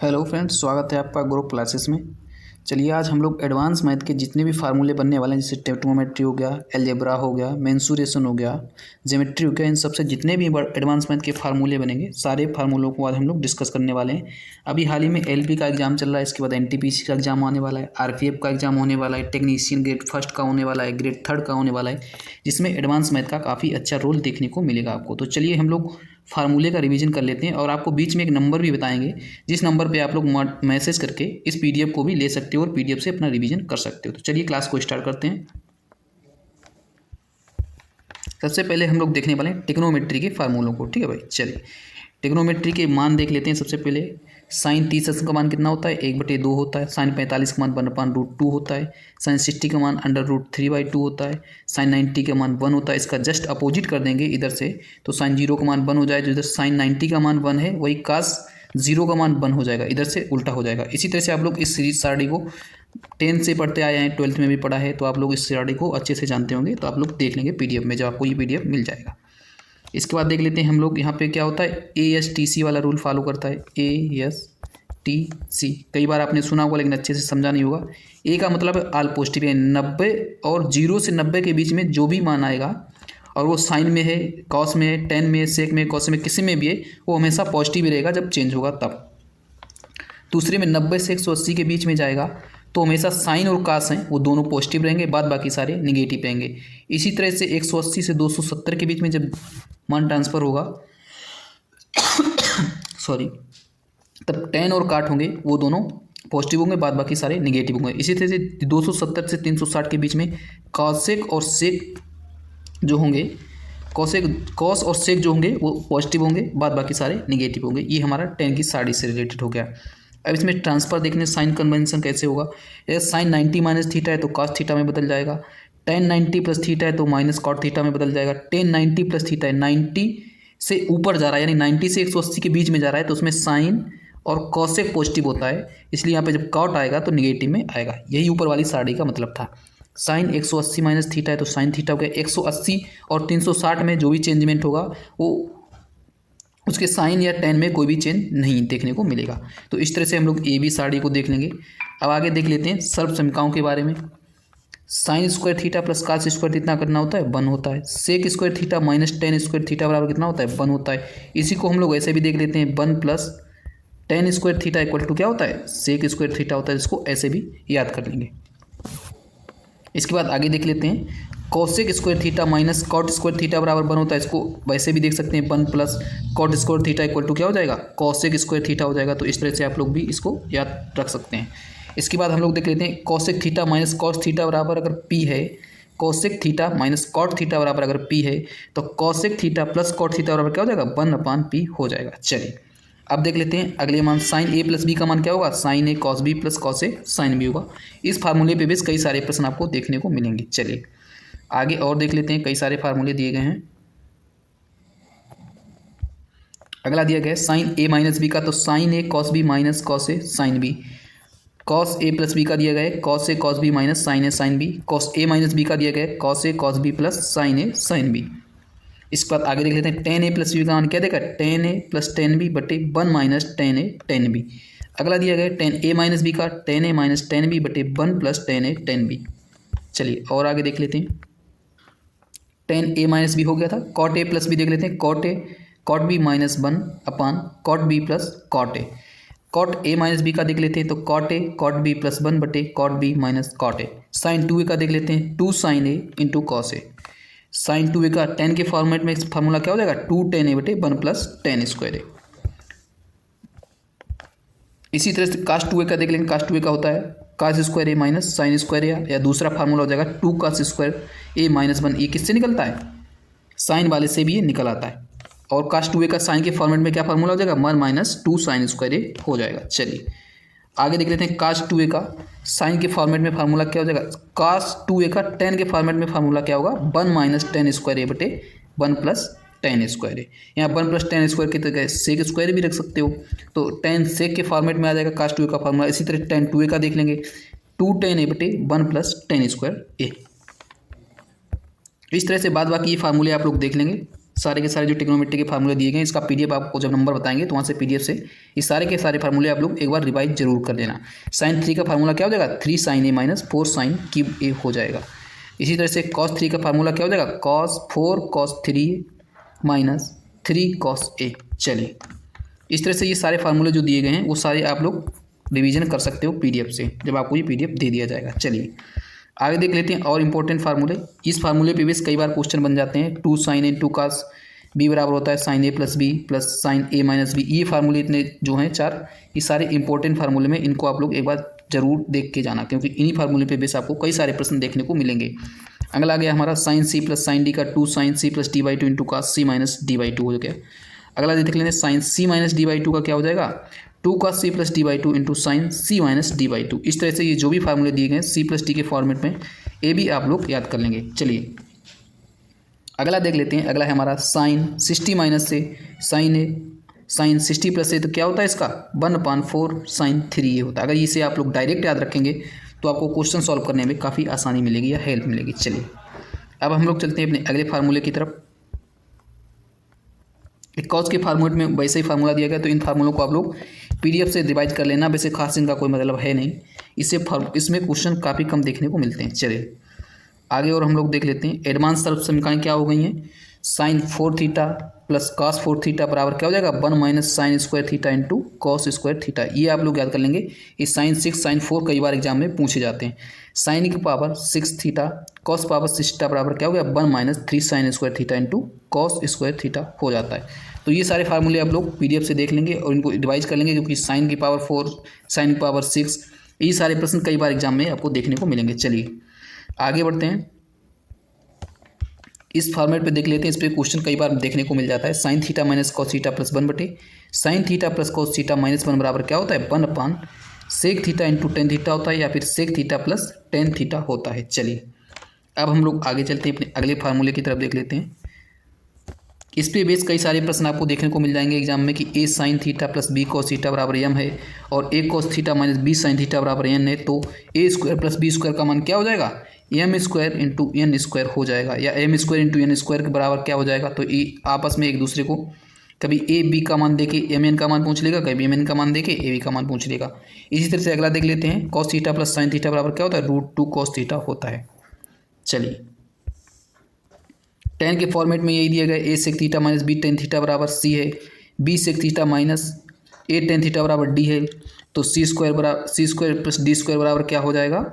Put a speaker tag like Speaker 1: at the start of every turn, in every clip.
Speaker 1: Hello friends, स्वागत है आपका ग्रुप क्लासेस में। चलिए आज हम लोग एडवांस मैथ के जितने भी फार्मूले बनने वाले हैं, जैसे ट्रिग्नोमेट्री हो गया, अलजेब्रा हो गया, मेंसुरेशन हो गया, ज्योमेट्री हो गया, इन सबसे जितने भी एडवांस मैथ के फार्मूले बनेंगे सारे फार्मूलों को आज हम लोग डिस्कस करने वाले हैं। अभी हाल ही में एलपी का एग्जाम चल रहा है, इसके बाद एनटीपीसी का एग्जाम आने वाला है, आरपीएफ का एग्जाम होने वाला है, टेक्नीशियन ग्रेड फर्स्ट का होने वाला है, ग्रेड थर्ड का होने वाला है, जिसमें एडवांस मैथ का काफ़ी अच्छा रोल देखने को मिलेगा आपको। तो चलिए हम लोग फार्मूले का रिवीजन कर लेते हैं और आपको बीच में एक नंबर भी बताएंगे, जिस नंबर पे आप लोग मैसेज करके इस पीडीएफ को भी ले सकते हो और पीडीएफ से अपना रिवीजन कर सकते हो। तो चलिए क्लास को स्टार्ट करते हैं। सबसे पहले हम लोग देखने वाले हैं ट्रिग्नोमेट्री के फार्मूलों को। ठीक है भाई, चलिए ट्रिग्नोमेट्री के मान देख लेते हैं। सबसे पहले साइन 30 का मान कितना होता है, 1/2 होता है। साइन 45 का मान 1/√2 होता है। साइन 60 का मान √3/2 होता है। साइन 90 का मान 1 होता है। इसका जस्ट अपोजिट कर देंगे इधर से, तो साइन 0 का मान 1 हो जाएगा। जो इधर साइन 90 का मान 1 है, वही कास 0 का मान 1 हो जाएगा, इधर से उल्टा हो जाएगा। इसी तरह से आप लोग इस सीरीज सारणी को 10 से पढ़ते आए हैं, 12th में भी पढ़ा है, तो आप लोग इस सारणी को अच्छे से जानते होंगे। तो आप लोग देख लेंगे पीडीएफ में, जब आपको ये पीडीएफ मिल जाएगा। इसके बाद देख लेते हैं हम लोग यहाँ पे क्या होता है, ASTC वाला रूल फॉलो करता है। ASTC कई बार आपने सुना होगा, लेकिन अच्छे से समझा नहीं होगा। ए का मतलब है ऑल पॉजिटिव है, 90 और 0 से 90 के बीच में जो भी मान आएगा और वो साइन में है, कॉस में है, टेन में, सेक में, कॉस में, किसी में भी है, वो हमेशा पॉजिटिव ही रहेगा जब चेंज होगा तब। दूसरे में 90 से 180 के बीच में जाएगा तो हमेशा साइन और कास हैं वो दोनों पॉजिटिव रहेंगे, बाद बाकी सारे निगेटिव रहेंगे। इसी तरह से 180 से 270 के बीच में जब मान ट्रांसफ़र होगा सॉरी, तब टेन और काट होंगे, वो दोनों पॉजिटिव होंगे, बाद बाकी सारे निगेटिव होंगे। इसी तरह से 270 से 360 के बीच में कॉसेक और सेक जो होंगे, कॉस और सेक जो होंगे वो पॉजिटिव होंगे, बाद बाकी सारे निगेटिव होंगे। ये हमारा टेन की सारणी से रिलेटेड हो गया। अब इसमें ट्रांसफर देखने साइन कन्वेंशन कैसे होगा। साइन 90 माइनस थीटा है तो कॉस थीटा में बदल जाएगा। टेन 90 प्लस थीटा है तो माइनस कॉट थीटा में बदल जाएगा। टेन 90 प्लस थीटा है, 90 से ऊपर जा रहा है, यानी 90 से 180 के बीच में जा रहा है, तो उसमें साइन और कॉसेक पॉजिटिव होता है, इसलिए यहाँ पे जब कॉट आएगा तो निगेटिव में आएगा। यही ऊपर वाली सारणी का मतलब था। साइन 180 माइनस थीटा है तो साइन थीटा हो गया। 180 और 360 में जो भी चेंजमेंट होगा वो उसके साइन या टेन में कोई भी चेंज नहीं देखने को मिलेगा। तो इस तरह से हम लोग ए बी सारणी को देख लेंगे। अब आगे देख लेते हैं सर्वसमीकाओं के बारे में। Sine square theta plus cos square कितना करना होता है, 1 होता है। Sec square theta minus tan square theta बराबर कितना होता है, 1 होता है। इसी को हम लोग ऐसे भी देख लेते हैं, 1 plus tan square theta equal to क्या होता है, सेक स्क्वायर थीटा होता है। इसको ऐसे भी याद कर लेंगे। इसके बाद आगे देख लेते हैं, cosec square theta minus cot square theta बराबर 1 होता है। इसको वैसे भी देख सकते हैं, 1 plus cot square theta equal to क्या हो जाएगा, कॉसेक स्क्वायर थीटा हो जाएगा। तो इस तरह से आप लोग भी इसको याद रख सकते हैं। इसके बाद हम लोग देख लेते हैं, cosec theta minus cos theta बराबर अगर P है, cosec theta minus cot theta बराबर अगर P है, तो cosec theta plus cot theta बराबर क्या हो जाएगा, 1/P हो जाएगा। चलिए अब देख लेते हैं अगले मान। साइन A प्लस बी का मान क्या होगा, sine A cos B plus cos A sine B होगा। इस फार्मूले पे भी कई सारे प्रश्न आपको देखने को मिलेंगे। चलिए आगे और देख लेते हैं, कई सारे फार्मूले दिए गए हैं। अगला दिया गया है साइन A माइनस बी का, तो sine A cos B minus cos A sine B। Cos A plus B का दिया गया है, cos A cos B minus sine A sine B। Cos A minus B का दिया गया है, cos A cos B plus sine A sine B। इसके बाद आगे देख लेते हैं, टेन A प्लस बी का मान क्या देगा, tan A plus tan B बटे 1 minus tan A tan B. अगला दिया गया है टेन A माइनस बी का, tan A minus tan B बटे 1 plus tan A tan B. चलिए और आगे देख लेते हैं, टेन A माइनस बी हो गया था। कॉट A प्लस बी देख लेते हैं, cot B minus 1 upon cot B plus cot A। Cot A minus B का देख लेते हैं, तो cot A cot B plus 1 बटे cot B minus cot A। Sine 2A का देख लेते हैं, 2 sine A into cos A। Sine 2A का टेन के फॉर्मेट में फार्मूला क्या हो जाएगा, 2 tan A बटे 1 प्लस टेन स्क्वायर A। इसी तरह से कास 2A का देख लेंगे, कास 2A का होता है cos square A minus sine square A, या दूसरा फार्मूला हो जाएगा 2 कास स्क्वायर A माइनस 1। ये किससे निकलता है, साइन वाले से भी ये निकल आता है। और कास 2A का साइन के फॉर्मेट में क्या फार्मूला हो जाएगा, 1 माइनस 2 साइन स्क्वायर A हो जाएगा। चलिए आगे देख लेते हैं, कास 2A का साइन के फॉर्मेट में फार्मूला क्या हो जाएगा, कास 2A का टेन के फॉर्मेट में फार्मूला क्या होगा, 1 माइनस टेन स्क्वायर A बटे 1 प्लस टेन स्क्वायर A। यहाँ 1 प्लस टेन स्क्वायर की जगह सेक स्क्वायर भी रख सकते हो, तो टेन सेक के फॉर्मेट में आ जाएगा कास 2A का फार्मूला। इसी तरह टेन 2A का देख लेंगे, 2 tan A बटे 1 प्लस टेन स्क्वायर A। इस तरह से बाद बाकी ये फार्मूले आप लोग देख लेंगे। सारे के सारे जो ट्रिग्नोमेट्री के फार्मूले दिए गए हैं, इसका पीडीएफ आपको जब नंबर बताएंगे तो वहाँ से पीडीएफ से ये सारे के सारे फार्मूले आप लोग एक बार रिवाइज जरूर कर लेना। साइन 3 का फार्मूला क्या हो जाएगा, 3 sin a minus 4 sin cube A हो जाएगा। इसी तरह से कॉस 3 का फार्मूला क्या हो जाएगा, cos 4 cos 3 minus 3 cos a। चलिए इस तरह से ये सारे फार्मूले जो दिए गए हैं वो सारे आप लोग रिवीजन कर सकते हो पीडीएफ से, जब आपको ये पीडीएफ दे दिया जाएगा। चलिए आगे देख लेते हैं और इंपॉर्टेंट फार्मूले। इस फार्मूले पे बेस कई बार क्वेश्चन बन जाते हैं। 2 sin a 2 cos b बराबर होता है sin a plus B plus sin a minus B. ये फार्मूले इतने जो हैं 4, ये सारे इंपॉर्टेंट फार्मूले में इनको आप लोग एक बार जरूर देख के जाना, क्योंकि इन्हीं फार्मूले पे बेस आपको कई सारे प्रश्न देखने को मिलेंगे। अगला आ गया हमारा sin c plus sin d का 2 sin c plus d/2 into cos c minus d/2 हो गया। अगला देख लेते हैं sin c माइनस d/2 का क्या हो जाएगा, 2 cos c plus d/2 into sin c minus d/2। इस तरह से ये जो भी फार्मूले दिए गए हैं c प्लस d के फॉर्मेट में, ये भी आप लोग याद कर लेंगे। चलिए अगला देख लेते हैं। अगला है हमारा sin 60 माइनस से sin a, sin 60 प्लस से तो क्या होता है इसका 1/4 sin 3 ये होता है। अगर इसे आप लोग डायरेक्ट याद रखेंगे तो आपको क्वेश्चन सॉल्व करने में काफ़ी आसानी मिलेगी या हेल्प मिलेगी। चलिए अब हम लोग चलते हैं अपने अगले फार्मूले की तरफ। कॉस के फार्मूले में वैसे ही फार्मूला दिया गया, तो इन फार्मूलों को आप लोग पीडीएफ से रिवाइज कर लेना। वैसे खास इनका कोई मतलब है नहीं, इसमें क्वेश्चन काफ़ी कम देखने को मिलते हैं। चलिए आगे और हम लोग देख लेते हैं। एडवांस सर्व समीकरण क्या हो गई हैं, sine 4 theta plus cos 4 theta बराबर क्या हो जाएगा 1 minus sine square theta into cos square theta. ये आप लोग याद कर लेंगे। ये साइन 6 साइन 4 कई बार एग्जाम में पूछे जाते हैं। साइन की power 6 theta cos power 6 theta बराबर क्या हो गया 1 minus 3 sign square theta into cos square theta हो जाता है। तो ये सारे फार्मूले आप लोग पीडीएफ से देख लेंगे और इनको डिवाइड कर लेंगे, क्योंकि साइन की पावर 4 साइन की पावर 6 ये सारे प्रश्न कई बार एग्जाम में आपको देखने को मिलेंगे। चलिए आगे बढ़ते हैं। इस फॉर्मेट पे देख लेते हैं। इस पे क्वेश्चन कई बार देखने को मिल जाता है। Sine theta minus cos theta plus 1 बटे sine theta plus cos theta minus 1 बराबर क्या होता है 1 sec theta into tan theta होता है, या फिर sec theta plus tan theta होता है। चलिए अब हम लोग आगे चलते हैं, अपने अगले फार्मूले की तरफ देख लेते हैं। इस पे बेस कई सारे प्रश्न आपको देखने को मिल जाएंगे एग्जाम में कि A sine theta plus B cos theta बराबर एम है और A cos theta minus B sine theta बराबर एन है। तो A square plus B square का मान क्या हो जाएगा M square into N square हो जाएगा, या M square into N square के बराबर क्या हो जाएगा। तो ये आपस में एक दूसरे को कभी ए बी का मान देके एम एन का मान पूछ लेगा, कभी एम एन का मान देके ए बी का मान पूछ लेगा। इसी तरह से अगला देख लेते हैं। Cos theta plus sign theta बराबर क्या होता है √2 कॉस थीटा होता है। चलिए टेन के फॉर्मेट में यही दिया गया, A sec theta minus B tan theta बराबर सी है, B sec theta minus A tan theta बराबर डी है। तो C square plus D square बराबर क्या हो जाएगा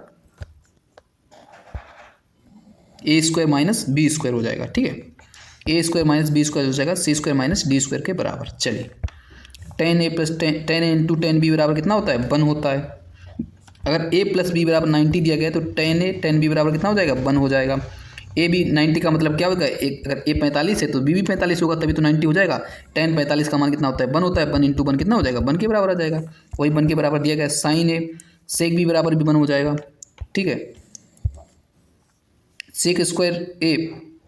Speaker 1: A square minus B square हो जाएगा। ठीक है, A square minus B square हो जाएगा C square minus D square के बराबर। चलिए tan A plus tan A into tan B बराबर कितना होता है 1 होता है। अगर ए प्लस बी बराबर 90 दिया गया तो टेन ए टेन बी बराबर कितना हो जाएगा 1 हो जाएगा। ए बी 90 का मतलब क्या होगा, अगर ए 45 है तो बी भी 45 होगा, तभी तो 90 हो जाएगा। टेन 45 का मान कितना होता है 1 होता है, 1 इंटू 1 कितना हो जाएगा 1 के बराबर आ जाएगा। वही 1 के बराबर दिया गया। साइन ए सेक बी बराबर भी 1 हो जाएगा। ठीक है, sec square A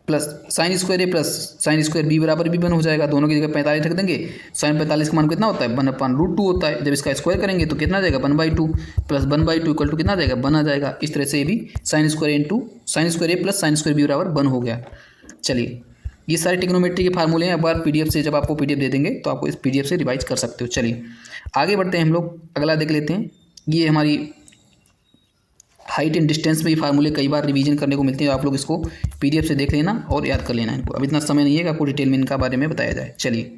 Speaker 1: plus sine square A plus sine square B बराबर भी 1 हो जाएगा। दोनों की जगह 45 रख देंगे। साइन 45 का मान कितना होता है 1/√2 होता है। जब इसका स्क्वायर करेंगे तो कितना आ जाएगा 1/2 प्लस 1/2 इक्वल टू कितना आ जाएगा 1 आ जाएगा। इस तरह से ये भी sine square into sine square A plus sine square B बराबर 1 हो गया। चलिए ये सारे ट्रिग्नोमेट्री के फार्मूले हैं। एक बार पीडीएफ से जब आपको पीडीएफ दे देंगे तो आपको इस पीडीएफ से रिवाइज कर सकते हो। चलिए आगे बढ़ते हैं हम लोग। अगला देख लेते हैं। ये हमारी हाइट एंड डिस्टेंस में ये फार्मूले कई बार रिवीजन करने को मिलते हैं। आप लोग इसको पीडीएफ से देख लेना और याद कर लेना इनको। अब इतना समय नहीं है कि आपको डिटेल में इनका बारे में बताया जाए। चलिए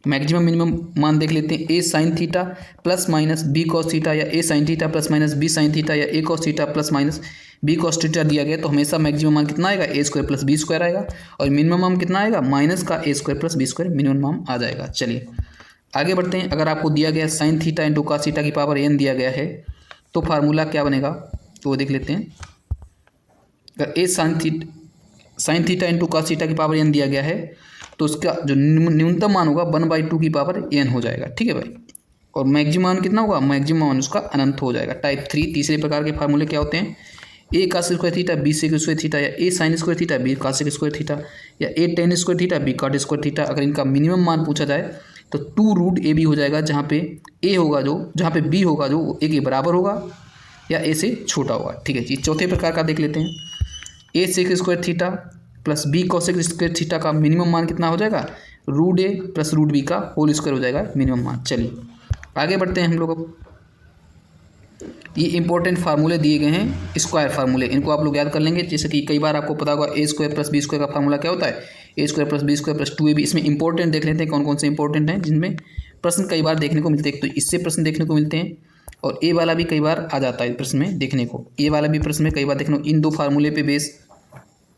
Speaker 1: मैक्सिमम मिनिमम मान देख लेते हैं। A sine theta plus minus B cos theta, या A sine theta plus minus B sine theta, या A cos theta plus minus B cos theta दिया गया तो हमेशा मैक्सिमम मान कितना आएगा A square plus B square आएगा, और मिनिमम मान कितना आएगा माइनस का A square plus B square minimum मान आ जाएगा। चलिए आगे बढ़ते हैं। अगर आपको दिया गया sign theta into cos theta की पावर एन दिया गया है तो फार्मूला क्या बनेगा तो वो देख लेते हैं। अगर A sine theta into cos theta की पावर एन दिया गया है तो उसका जो न्यूनतम मान होगा 1/2 की पावर एन हो जाएगा। ठीक है भाई, और मैक्सिमम मान कितना होगा मैक्सिमम मान उसका अनंत हो जाएगा। टाइप 3 तीसरे प्रकार के फार्मूले क्या होते हैं, A cos square theta B sec square theta, या A sine square theta B cosec square theta, या A tan square theta B cot square theta. अगर इनका मिनिमम मान पूछा जाए तो 2√a भी हो जाएगा, जहाँ पे ए होगा जहाँ पे बी होगा जो ए के बराबर होगा या ए से छोटा होगा। ठीक है जी, चौथे प्रकार का देख लेते हैं। A sec square theta plus B cosec square theta का मिनिमम मान कितना हो जाएगा, root A plus root B का होल स्क्वायर हो जाएगा मिनिमम मान। चलिए आगे बढ़ते हैं हम लोग। अब ये इंपॉर्टेंट फार्मूले दिए गए हैं, स्क्वायर फार्मूले, इनको आप लोग याद कर लेंगे। जैसे कि कई बार आपको पता होगा A square plus B square का फार्मूला क्या होता है, A square plus B square plus 2ab। इसमें इंपॉर्टेंट देख लेते हैं कौन कौन से इंपॉर्टेंट हैं जिनमें प्रश्न कई बार देखने को मिलते हैं। तो इससे प्रश्न देखने को मिलते हैं और ए वाला भी कई बार आ जाता है प्रश्न में देखने को, ए वाला भी प्रश्न में कई बार देखने को। इन दो फार्मूले पे बेस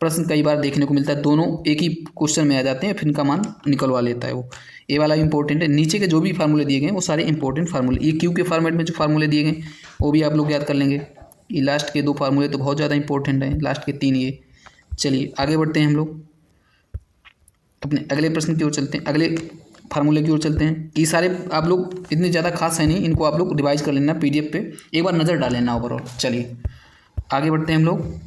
Speaker 1: प्रश्न कई बार देखने को मिलता है, दोनों एक ही क्वेश्चन में आ जाते हैं, फिर इनका मान निकलवा लेता है वो। ए वाला भी इंपॉर्टेंट है। नीचे के जो भी फार्मूले दिए गए हैं वो सारे इंपॉर्टेंट फार्मूले, ये क्यू के फॉर्मेट में जो फार्मूले दिए गए वो भी आप लोग याद कर लेंगे। ये लास्ट के 2 फार्मूले तो बहुत ज़्यादा इंपॉर्टेंट हैं, लास्ट के 3 ये। चलिए आगे बढ़ते हैं हम लोग अपने अगले प्रश्न की ओर चलते हैं, अगले फार्मूले की ओर चलते हैं। ये सारे आप लोग इतने ज़्यादा खास है नहीं, इनको आप लोग रिवाइज कर लेना पीडीएफ पे, एक बार नज़र डाल लेना ओवरऑल। चलिए आगे बढ़ते हैं हम लोग।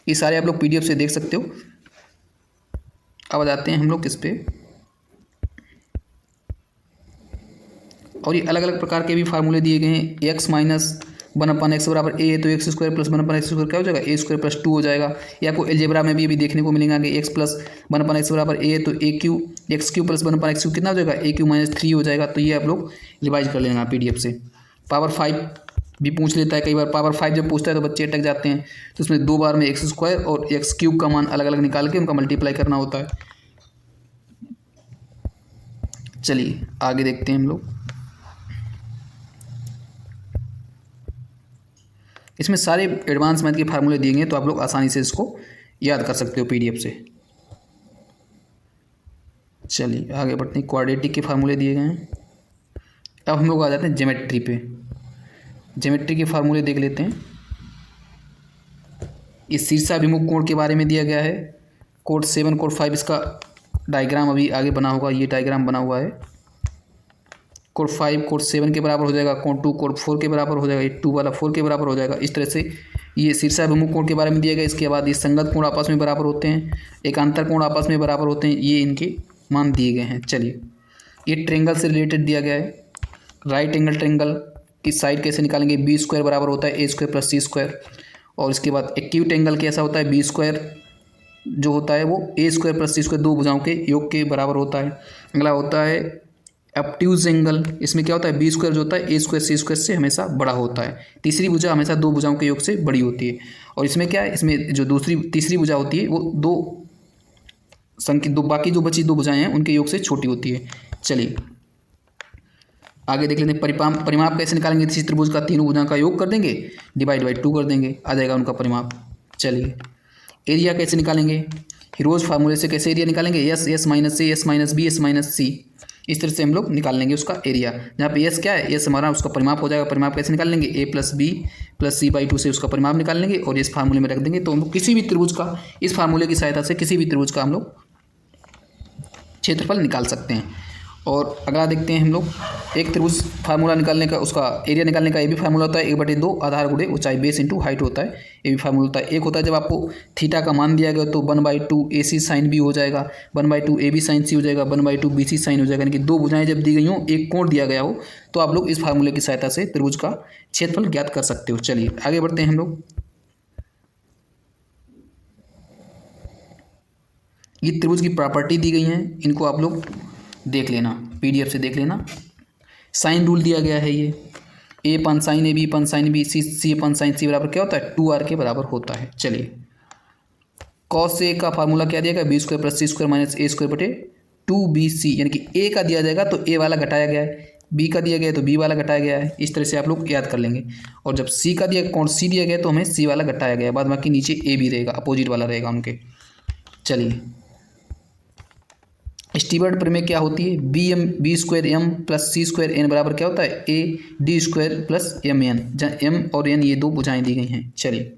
Speaker 1: ये सारे आप लोग पीडीएफ से देख सकते हो। अब आ जाते हैं हम लोग किस पे, और ये अलग अलग प्रकार के भी फार्मूले दिए गए हैं। एक्स माइनस 1/x बराबर ए है तो x square plus 1/x square क्या हो जाएगा, ए स्क्वायर प्लस 2 हो जाएगा। ये आपको एलजेब्रा में भी अभी देखने को मिलेंगे आगे। एक्स प्लस 1/x बराबर ए है तो A cube X cube plus 1/x cube कितना हो जाएगा, ए क्यू माइनस 3 हो जाएगा। तो ये आप लोग रिवाइज कर लेना पीडीएफ से। पावर 5 भी पूछ लेता है कई बार, पावर 5 जब पूछता है तो बच्चे अटक जाते हैं। तो उसमें 2 बार में एक्स स्क्वायर और एक्स क्यूब का मान अलग अलग निकाल के उनका मल्टीप्लाई करना होता है। चलिए आगे देखते हैं हम लोग। इसमें सारे एडवांस मैथ के फार्मूले दिए गए तो आप लोग आसानी से इसको याद कर सकते हो पीडीएफ से। चलिए आगे बढ़ते हैं। क्वाड्रेटिक के फार्मूले दिए गए हैं। अब हम लोग आ जाते हैं ज्योमेट्री पे। ज्योमेट्री के फार्मूले देख लेते हैं। इस शीर्षाभिमुख कोण के बारे में दिया गया है, कोड 7 कोड 5, इसका डायग्राम अभी आगे बना होगा, ये डायग्राम बना हुआ है। कोड 5 कोड 7 के बराबर हो जाएगा, कोड 2 कोड 4 के बराबर हो जाएगा, ये 2 वाला 4 के बराबर हो जाएगा। इस तरह से ये शीर्षाभिमुख कोण के बारे में दिया गया। इसके बाद ये संगत कोण आपस में बराबर होते हैं, एकांतर कोण आपस में बराबर होते हैं, ये इनके मान दिए गए हैं। चलिए ये ट्रेंगल से रिलेटेड दिया गया है। राइट एंगल ट्रेंगल की साइड कैसे निकालेंगे, बी स्क्वायर बराबर होता है A square plus C square. और इसके बाद एक्यूट एंगल कैसा होता है, बी स्क्वायर जो होता है वो ए स्क्वायर प्लस सी स्क्वायर, 2 भुजाओं के योग के बराबर होता है। अगला होता है ऑब्ट्यूज एंगल, इसमें क्या होता है, बी स्क्वायर जो होता है ए स्क्वायर सी स्क्वायर से हमेशा बड़ा होता है। तीसरी भुजा हमेशा 2 भुजाओं के योग से बड़ी होती है। और इसमें क्या है, इसमें जो तीसरी भुजा होती है वो बाकी जो बची 2 भुजाएं हैं उनके योग से छोटी होती है। चलिए आगे देख लेते हैं। परिमाप कैसे निकालेंगे, किसी त्रिभुज का तीनों भुजाओं का योग कर देंगे, डिवाइड बाई 2 कर देंगे, आ जाएगा उनका परिमाप। चलिए एरिया कैसे निकालेंगे, हीरोज फार्मूले से कैसे एरिया निकालेंगे, S minus A S minus B S minus C, इस तरह से हम लोग निकाल लेंगे उसका एरिया। जहाँ पे एस क्या है, एस हमारा उसका परिमाप हो जाएगा। परिमाप कैसे निकाल लेंगे, A plus B plus C by 2 से उसका परिमाप निकाल लेंगे और इस फार्मूले में रख देंगे। तो हम लोग किसी भी त्रिभुज का, इस फार्मूले की सहायता से किसी भी त्रिभुज का हम लोग क्षेत्रफल निकाल सकते हैं। और अगला देखते हैं हम लोग, एक त्रिभुज फार्मूला निकालने का, उसका एरिया निकालने का ये भी फार्मूला होता है, 1/2 आधार गुणे ऊंचाई बेस इंटू हाइट होता है, ये भी फार्मूला होता है। एक होता है जब आपको थीटा का मान दिया गया तो 1/2 AC साइन बी हो जाएगा, 1/2 AB साइन सी हो जाएगा, 1/2 BC साइन हो जाएगा। यानी कि 2 भुजाएं जब दी गई हों, एक कोण दिया गया हो, तो आप लोग इस फार्मूले की सहायता से त्रिभुज का क्षेत्रफल ज्ञात कर सकते हो। चलिए आगे बढ़ते हैं हम लोग। ये त्रिभुज की प्रॉपर्टी दी गई हैं, इनको आप लोग देख लेना, पीडीएफ से देख लेना। साइन रूल दिया गया है, ये A upon sine A B upon sine B C upon sine C बराबर क्या होता है, 2r के बराबर होता है। चलिए कॉस ए का फार्मूला क्या दिया गया, B square plus C square minus ए स्क्वायर बटे 2bc, यानी कि ए का दिया जाएगा तो ए वाला घटाया गया है, बी का दिया गया है तो बी वाला घटाया गया है। इस तरह से आप लोग याद कर लेंगे। और जब सी का दिया, कौन सी दिया गया तो हमें सी वाला घटाया गया है, बाद बाकी नीचे ए भी रहेगा, अपोजिट वाला रहेगा उनके। चलिए स्टीवर्ट प्रमेय क्या होती है, B square M plus C square N बराबर क्या होता है, A D square plus M N, जहाँ एम और एन ये 2 भुजाएं दी गई हैं। चलिए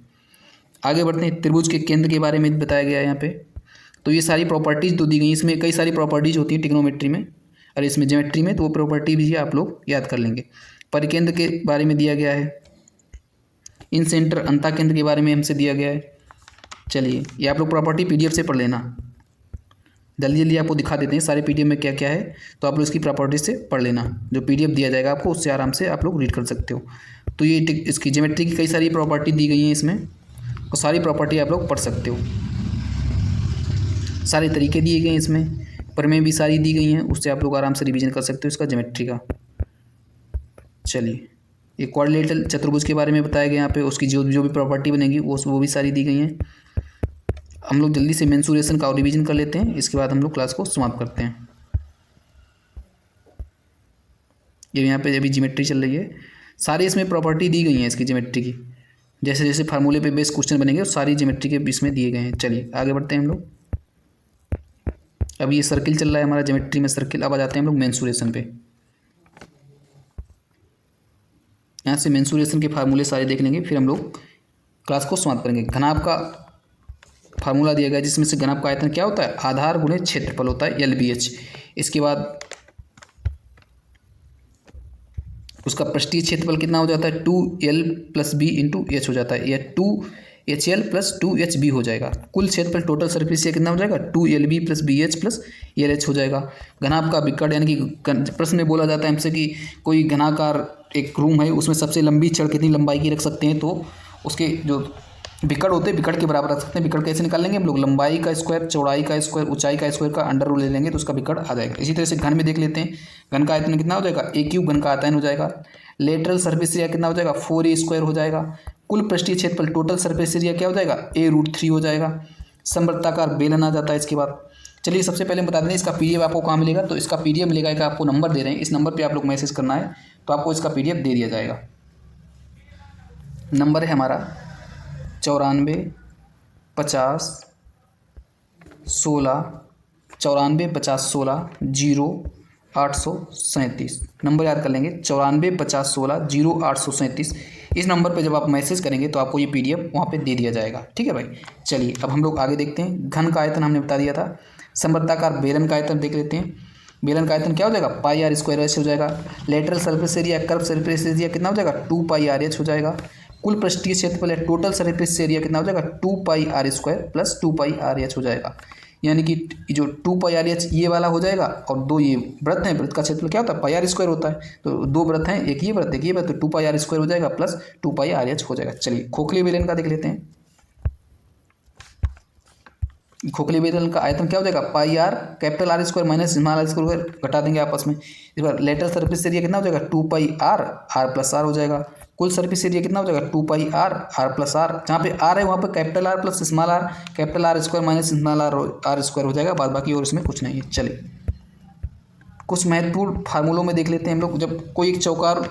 Speaker 1: आगे बढ़ते हैं। त्रिभुज के केंद्र के बारे में बताया गया है यहाँ पे। तो ये सारी प्रॉपर्टीज़ तो दी गई, इसमें कई सारी प्रॉपर्टीज़ होती है ट्रिग्नोमेट्री में, और इसमें ज्योमेट्री में तो वो प्रॉपर्टी भी आप लोग याद कर लेंगे। परिकेंद्र के बारे में दिया गया है, इन सेंटर अंता केंद्र के बारे में हमसे दिया गया है। चलिए ये आप लोग प्रॉपर्टी पीडीएफ से पढ़ लेना, जल्दी जल्दी आपको दिखा देते हैं सारे पीडीएफ में क्या क्या है, तो आप लोग इसकी प्रॉपर्टी से पढ़ लेना। जो पीडीएफ दिया जाएगा आपको उससे आराम से आप लोग रीड कर सकते हो। तो ये इसकी ज्योमेट्री की कई सारी प्रॉपर्टी दी गई हैं इसमें, और सारी प्रॉपर्टी आप लोग पढ़ सकते हो। सारे तरीके दिए गए हैं इसमें, प्रमेय भी सारी दी गई हैं, उससे आप लोग आराम से रिवीजन कर सकते हो इसका ज्योमेट्री का। चलिए, ये क्वाड्रिलेटरल चतुर्भुज के बारे में बताया गया यहाँ पे, उसकी जो जो भी प्रॉपर्टी बनेगी वो भी सारी दी गई हैं। हम लोग जल्दी से मेंसुरेशन का रिवीजन कर लेते हैं, इसके बाद हम लोग क्लास को समाप्त करते हैं। ये यहाँ पे अभी ज्योमेट्री चल रही है, सारी इसमें प्रॉपर्टी दी गई हैं इसकी ज्योमेट्री की, जैसे जैसे फार्मूले पे बेस क्वेश्चन बनेंगे वो सारी ज्योमेट्री के बीच में दिए गए हैं। चलिए आगे बढ़ते हैं हम लोग। अभी ये सर्किल चल रहा है हमारा ज्योमेट्री में सर्किल। अब आ जाते हैं हम लोग मेंसुरेशन पे। यहाँ से मेंसुरेशन के फार्मूले सारे देख लेंगे, फिर हम लोग क्लास को समाप्त करेंगे। घनाभ का फार्मूला दिया गया जिसमें से घनाभ का आयतन क्या होता है, आधार गुणे क्षेत्रफल होता है, LBH। इसके बाद उसका पृष्ठीय क्षेत्रफल कितना हो जाता है, 2L + B × H हो जाता है, या 2HL + 2HB हो जाएगा। कुल क्षेत्रफल टोटल सरफेस कितना हो जाएगा, 2LB + BH + LH हो जाएगा। घनाभ का विकर्ण, यानी कि प्रश्न में बोला जाता है हमसे कि कोई घनाकार एक रूम है, उसमें सबसे लंबी छड़ कितनी लंबाई की रख सकते हैं, तो उसके जो विकर्ण होते हैं विकर्ण के बराबर रख सकते हैं। विकर्ण कैसे निकाल लेंगे हम लोग, लंबाई का स्क्वायर, चौड़ाई का स्क्वायर, ऊंचाई का स्क्वायर का अंडर रूट ले लेंगे तो उसका विकर्ण आ जाएगा। इसी तरह से घन में देख लेते हैं, घन का आयतन कितना हो जाएगा, A³ घन का आयतन हो जाएगा। लेटरल सरफेस एरिया कितना हो जाएगा, 4A² हो जाएगा। कुल पृष्ठीय क्षेत्रफल टोटल सरफेस एरिया क्या हो जाएगा, A√3 हो जाएगा। समवृत्ताकार बेलन आ जाता है इसके बाद। चलिए सबसे पहले हम बता दें इसका PDF आपको कहाँ मिलेगा, तो इसका PDF मिलेगा, एक आपको नंबर दे रहे हैं, इस नंबर पर आप लोग मैसेज करना है तो आपको इसका PDF दे दिया जाएगा। नंबर है हमारा 94 50 16 94 50 16 0 837। नंबर याद कर लेंगे, 94 50 16 0 837। इस नंबर पे जब आप मैसेज करेंगे तो आपको ये PDF वहाँ पे दे दिया जाएगा। ठीक है भाई। चलिए अब हम लोग आगे देखते हैं। घन का आयतन हमने बता दिया था। समवृत्ताकार बेलन का आयतन देख लेते हैं। बेलन का आयतन क्या हो जाएगा, πr² हो जाएगा। Lateral surface area, curve surface area कितना हो जाएगा, 2πrh हो जाएगा। कुल पृष्ठीय क्षेत्रफल है टोटल सरफेस एरिया कितना हो जाएगा, 2πr² + 2πrh हो जाएगा। यानी कि जो 2πrh ये वाला हो जाएगा, और दो ये वृत्त हैं, वृत्त का क्षेत्रफल क्या होता है, πr² होता है। तो दो वृत्त हैं, एक ये वृत्त एक ये वृत्त, तो 2πr² हो जाएगा + 2πrh हो जाएगा। चलिए खोखले बेलन का देख लेते हैं। खोखले बेलन का आयतन क्या हो जाएगा, πr capital R² - small r² घटा देंगे आपस में। इस बार लेटरल सरफेस एरिया कितना हो जाएगा, 2πr r + r हो जाएगा। कुल सरफेस एरिया कितना हो जाएगा, 2πr r + r। जहाँ पे r है वहाँ पे capital R + small r, capital R² - small r² हो जाएगा, बाद बाकी और इसमें कुछ नहीं है। चलिए कुछ महत्वपूर्ण फार्मूलों में देख लेते हैं हम लोग। जब कोई एक चौकार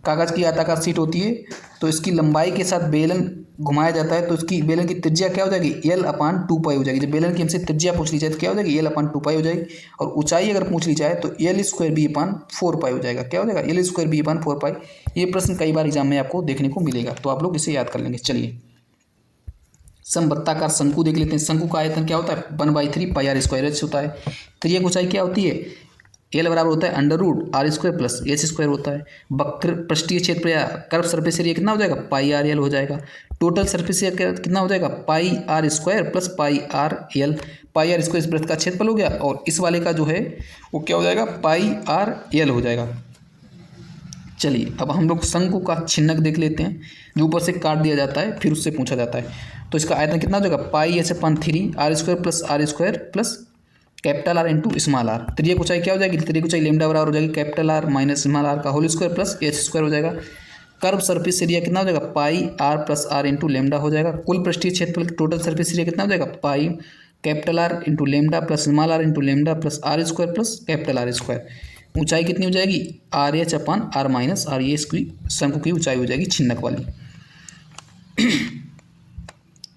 Speaker 1: कागज़ की आयताकार शीट होती है तो इसकी लंबाई के साथ बेलन घुमाया जाता है, तो इसकी बेलन की त्रिज्या क्या हो जाएगी, L/2π हो जाएगी। जब बेलन की हमसे त्रिज्या पूछ ली जाए तो क्या हो जाएगी, L/2π हो जाएगी। और ऊंचाई अगर पूछ ली जाए तो L²b/4π हो जाएगा। क्या हो जाएगा, L²b/4π। ये प्रश्न कई बार एग्जाम में आपको देखने को मिलेगा, तो आप लोग इसे याद कर लेंगे। चलिए समवृत्ताकार शंकु देख लेते हैं। शंकु का आयतन क्या होता है, 1/3 πr² होता है। त्रिज्या ऊंचाई क्या होती है, L बराबर होता है √r² + h² होता है। वक्र पृष्ठीय क्षेत्र या कर्व सरफेस एरिया कितना हो जाएगा, πrl हो जाएगा। टोटल सरफेस एरिया कितना हो जाएगा, πr² + πrl। πr² इस वृत्त का क्षेत्रफल हो गया, और इस वाले का जो है वो क्या हो जाएगा, πrl हो जाएगा। चलिए अब हम लोग शंकु का छिन्नक देख लेते हैं, जो ऊपर से काट दिया जाता है फिर उससे पूछा जाता है। तो इसका आयतन कितना हो जाएगा, πh/3 r² + r² capital R × small r। त्रिज्या ऊंचाई क्या हो जाएगी, त्रिज्या ऊंचाई लैम्डा बराबर हो जाएगी कैपिटल R - स्मॉल r का होल स्क्वायर + h² हो जाएगा। कर्व सरफेस एरिया कितना हो जाएगा, πr + r × लैम्डा हो जाएगा। कुल पृष्ठीय क्षेत्रफल टोटल सरफेस एरिया कितना हो जाएगा, pi capital R × lambda + small r × lambda + r² + capital R²। ऊंचाई कितनी हो जाएगी, RH/r - r। ये इसकी शंकु की ऊंचाई हो जाएगी छिन्नक वाली।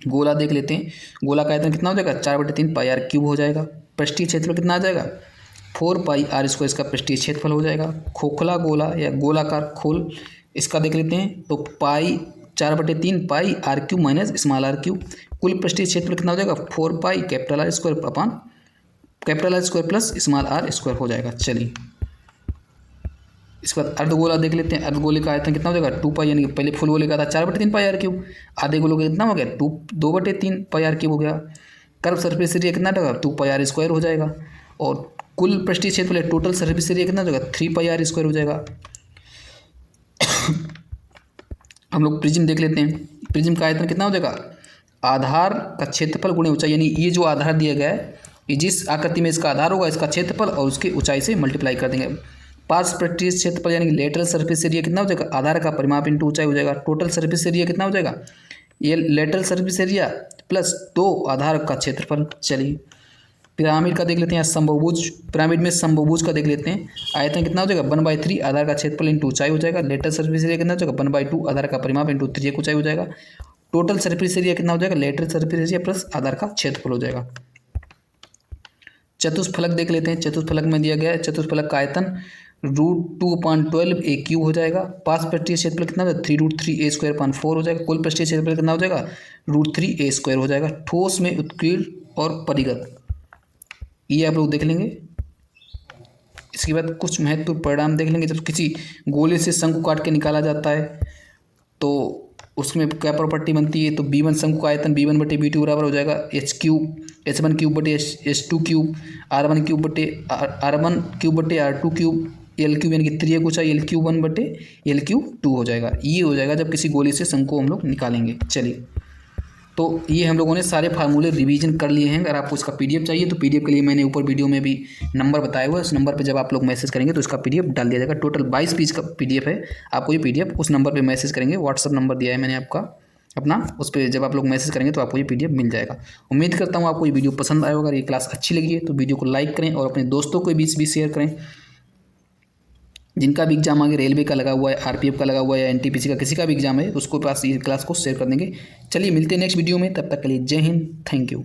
Speaker 1: गोला देख लेते हैं। गोला का आयतन कितना हो जाएगा, 4/3 πr³ हो जाएगा। पृष्ठीय क्षेत्रफल कितना आ जाएगा, 4πr² इसका पृष्ठीय क्षेत्रफल हो जाएगा। खोखला गोला या गोलाकार खोल, इसका देख लेते हैं। तो 4/3 πr³ - स्मॉल r³। कुल पृष्ठीय क्षेत्रफल कितना हो जाएगा, 4π capital R² capital R² + small r² हो जाएगा। चलिए इसके बाद अर्धगोला देख लेते हैं। अर्धगोले का आयतन कितना हो जाएगा, 2π, यानी कि पहले फुल गोले का था 4/3 πr³। आधे गोले का कितना हो गया, 2/3 πr³ हो गया। कर्व सरफेस एरिया कितना होगा, 2πr² हो जाएगा। और कुल पृष्ठीय क्षेत्रफल टोटल सरफेस एरिया कितना हो जाएगा, 3πr² हो जाएगा। हम लोग प्रिज्म देख लेते हैं। प्रिज्म का आयतन कितना हो जाएगा, आधार का क्षेत्रफल गुणे ऊंचाई, यानी ये जो आधार दिया गया है, ये जिस आकृति में इसका आधार होगा इसका क्षेत्रफल और उसकी ऊंचाई से मल्टीप्लाई कर देंगे। पार्श्व पृष्ठीय क्षेत्रफल यानी कि लेटरल सरफेस एरिया कितना हो जाएगा, आधार का परिमाप इंटू ऊंचाई हो जाएगा। टोटल सरफेस एरिया कितना हो जाएगा, ये लेटरल सरफेस एरिया प्लस 2 आधार का क्षेत्रफल। चलिए पिरामिड का देख लेते हैं, समबाहुभुज, पिरामिड में समबाहुभुज का देख लेते हैं। आयतन कितना हो जाएगा, 1/3 आधार का क्षेत्रफल इंटू ऊंचाई हो जाएगा। लेटरल सरफेस एरिया कितना हो जाएगा, 1/2 आधार का परिमाप इंटू त्रिज्या ऊंचाई हो जाएगा। टोटल सरफेस एरिया कितना हो जाएगा, लेटरल सरफेस एरिया प्लस आधार का क्षेत्रफल हो जाएगा। चतुष्फलक देख लेते हैं, चतुष्फलक में दिया गया है चतुष्फलक का आयतन √2/12 a³ हो जाएगा। पार्श्व पृष्ठीय क्षेत्रफल कितना हो जाएगा, 3√3a² 4 हो जाएगा। कुल पृष्ठीय क्षेत्रफल कितना हो जाएगा, √3a² हो जाएगा। ठोस में उत्कीर्ण और परिगत, ये आप लोग देख लेंगे। इसके बाद कुछ महत्वपूर्ण परिणाम देख लेंगे। जब किसी गोले से शंकु काट के निकाला जाता है तो उसमें क्या प्रॉपर्टी बनती है, तो B1 शंकु का आयतन B1/B2 बराबर हो जाएगा h³ h1³ R1³ L³ यानी कि त्रिज्या ऊंचाई L³ हो जाएगा। ये हो जाएगा जब किसी गोले से शंकु हम लोग निकालेंगे। चलिए तो ये हम लोगों ने सारे फार्मूले रिवीजन कर लिए हैं। अगर आपको इसका PDF चाहिए तो PDF के लिए मैंने ऊपर वीडियो में भी नंबर बताया हुआ है, उस नंबर पे जब आप लोग मैसेज करेंगे तो इसका PDF डाल दिया जाएगा। टोटल 22 पेज का PDF है। आपको ये PDF उस नंबर पे मैसेज करेंगे, व्हाट्सअप नंबर दिया है मैंने आपका अपना, उस पर जब आप लोग मैसेज करेंगे तो आपको ये PDF मिल जाएगा। उम्मीद करता हूँ आपको ये वीडियो पसंद आएगा। अगर ये क्लास अच्छी लगी है तो वीडियो को लाइक करें और अपने दोस्तों को भी शेयर करें। जिनका भी एग्जाम आगे रेलवे का लगा हुआ है, RPF का लगा हुआ है या NTPC का किसी का भी एग्जाम है, उसको पास ये क्लास को शेयर कर देंगे। चलिए मिलते हैं नेक्स्ट वीडियो में, तब तक के लिए जय हिंद, थैंक यू।